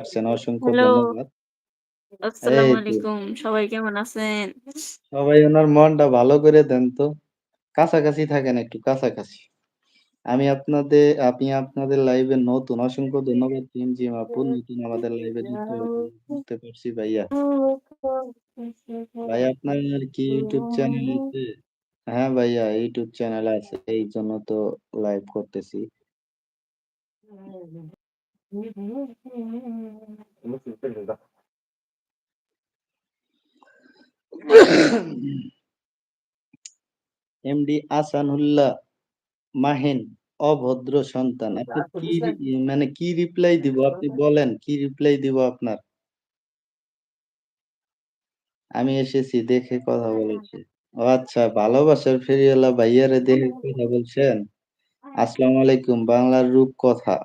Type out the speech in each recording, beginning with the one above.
পারছেন। অসংখ্য হ্যালো, ধন্যবাদ। এই আসসালামু তো আলাইকুম। সবাই কেমন আছেন? সবাই উনার মনটা ভালো করে দেন তো। কাছাকাছি থাকেন একটু কাছাকাছি। আপনি আপনাদের লাইভে নতুন। অসংখ্য ধন্যবাদ রিমঝিম আপু। নতুন আমাদের লাইভে যুক্ত পারছি ভাইয়া। ভাই আপনার কি ইউটিউব চ্যানেল আছে? হ্যাঁ ভাইয়া ইউটিউব চ্যানেল আছে। এইজন্য তো লাইভ করতেছি। এমডি আসানুল্লাহ মাহিন অভদ্র সন্তান। আপনি মানে কি রিপ্লাই দিব? আপনি বলেন কি রিপ্লাই দিব আপনার? আমি এসেছি দেখে কথা বলেছি। ও আচ্ছা ভালোবাসার ফেরিওয়ালা ভাইয়ারে দেখে কথা বলছেন? আসসালামু আলাইকুম বাংলার রূপকথা।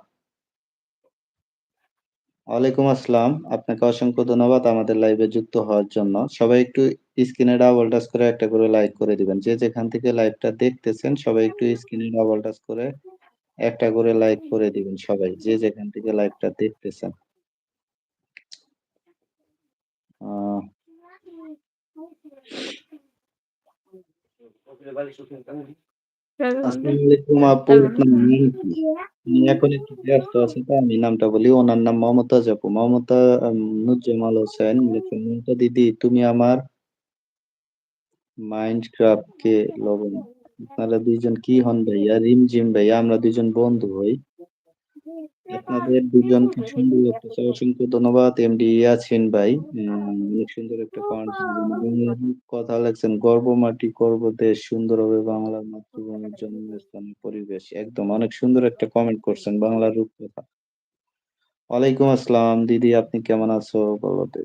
ওয়ালাইকুম আসসালাম। আপনাকে অসংখ্য ধন্যবাদ আমাদের লাইভে যুক্ত হওয়ার জন্য। সবাই একটু স্ক্রিনে ডাবল টাচ করে একটা করে লাইক করে দিবেন। যে যেখান থেকে লাইভটা দেখতেছেন সবাই একটু স্ক্রিনে ডাবল টাচ করে একটা করে লাইক করে দিবেন সবাই। যে যেখান থেকে লাইভটা দেখতেছেন। আ আসসালামু আলাইকুম আপু। আপনার নাম কি? আমি এখন একটু ব্যস্ত আছি তো আমি নামটা বলি। ওনার নাম মমতাজ আপু। মমতা নুরজামাল হোসেন লিখেন, "মমতা দিদি তুমি আমার মাইন্ডক্রাফটকে লবণ।" আপনারা ২ জন কি হন ভাইয়া? রিমঝিম ভাইয়া আমরা ২ জন বন্ধু হই। আপনাদের ২ জনকে সুন্দর একটা অসংখ্য ধন্যবাদ এমডি ইয়াসিন ভাই। অনেক সুন্দর একটা কমেন্ট বাংলার কথা লেখছেন। "গর্ব মাটি, গর্ব দেশ, সুন্দর হবে বাংলার মাতৃভূমির জন্মস্থান পরিবেশ।" একদম অনেক সুন্দর একটা কমেন্ট করছেন বাংলার রূপকথা। ওয়ালাইকুম আসসালাম দিদি আপনি কেমন আছো বলো তো?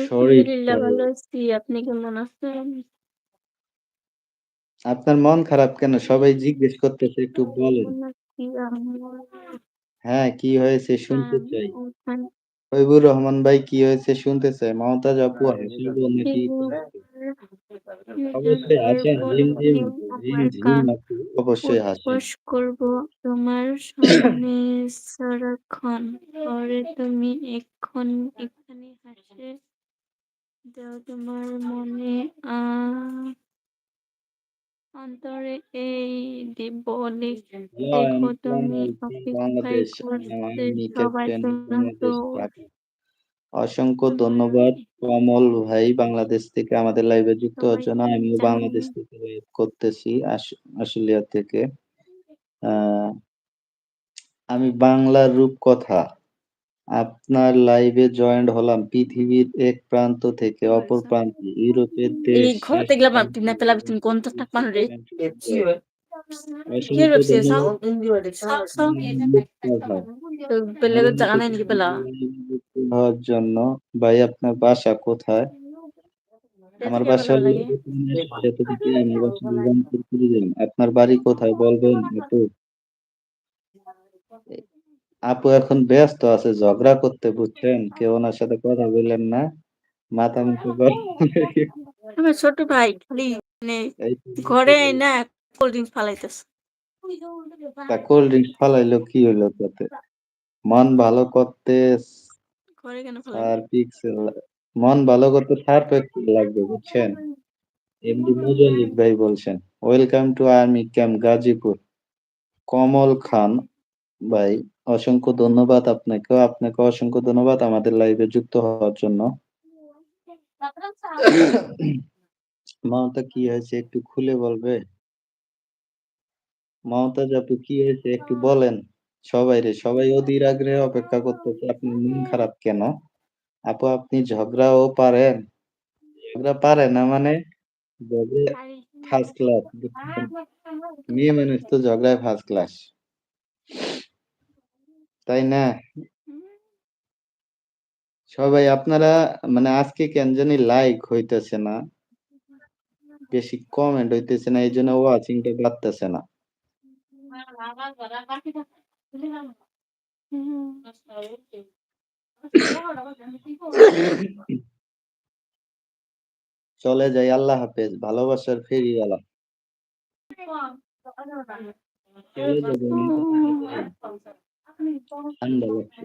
শরীফ আলহামদুলিল্লাহ ভাই, ভালো আছি। আপনি কেমন আছেন? আপনার মন খারাপ কেন? সবাই জিজ্ঞেস করতেছে একটু বলেন। নাকি আমার হ্যাঁ, কি হয়েছে শুনতে কান চাই। ওখানে ফৈবুর রহমান ভাই কি হয়েছে শুনতে চাই। মমতাজ আপু হাসিব নাকি অবশ্যই হাসেন। রিমঝিম, প্রতিদিন আমার রিমঝিম কান আপু অবশ্যই হাসেন। উঠবোস করব তোমার সামনে সারাক্ষণ। পরে তুমি এখানে হাসে দাও তোমার মনে অন্তরে এই দিব জয় দেখো তুমি কমল অপেক্ষায় বাংলাদেশ। করছে আমি সবাই ক্যাপ্টেন শুনতো বাংলাদেশ ঢাকা। অসংখ্য আমার ধন্যবাদ কমল ভাই বাংলাদেশ থেকে আমাদের লাইভে যুক্ত হওয়ার জন্য। সবাইকে আমিও জানাই বাংলাদেশ থেকে লাইভ করতেছি আশুলিয়া থেকে। আহ আমি বাংলার রূপকথা আপনার লাইভে জয়েন্ট হলাম পৃথিবীর এক প্রান্ত থেকে অপর প্রান্তে ইউরোপের এই দেশ শেষ ঘরতে গেলাম প্রান্ত না পেলাম তুমি কোন তো থাক মানুষ রে কি অসংখ্য রূপসি সাও ধন্যবাদ রূপকথা তো পেলে তো জায়গা নাই নাকি পেলা হওয়ার জন্য। ভাই আপনার বাসা কোথায়? এত আমার কে বাসা পেলা হলো লাগে সেতু থেকে আমার বাসা রংপুর কুড়িগ্রাম। আপনার বাড়ি কোথায় বলবেন আপু? আপু এখন ব্যস্ত আছে ঝগড়া করতে বুঝছেন? কেউ ওনার সাথে কথা বললেন না। মাথা মুখে গরম আমার ছোট ভাই খালি মানে এই ঘরে না কোল্ড ড্রিঙ্কস ফালাইতেছে তা কোল্ড ড্রিঙ্কস ফালাইলো কি হইলো তাতে? মন ভালো করতে ঘরে কেন ফালাইবো সার্ফ মন ভালো করতে সার্ফ এক্সেল লাগবে বুঝছেন? এমডি মুজাহিদ ভাই বলছেন। Welcome to army camp Gazipur. Kamal Khan ভাই অসংখ্য ধন্যবাদ আপনাকেও। আপনাকে অসংখ্য ধন্যবাদ আমাদের লাইভে যুক্ত হওয়ার জন্য। মমতা কি হয়েছে একটু খুলে বলবে? মমতাজ আপু কি হয়েছে একটু বলেন। সবাই অধীর আগ্রহে অপেক্ষা করতেছে। আপনার মন খারাপ কেন? আপু আপনি ঝগড়াও পারেন? ঝগড়া পারে না মানে ঝগড়া ফার্স্ট ক্লাস বুঝছেন? মেয়ে মানুষ তো ঝগড়ায় ফার্স্ট ক্লাস। তাই না? সবাই আপনারা মানে আজকে কেন জানি লাইক হইতেছে না। বেশি কমেন্ট হইতেছে না। এইজন্য ওয়াচিং টা বাড়তেছে না। চলে যাই আল্লাহ হাফেজ। ভালোবাসার ফেরিওয়ালা। চলে যাবেন। ঠান্ডা লাগছে।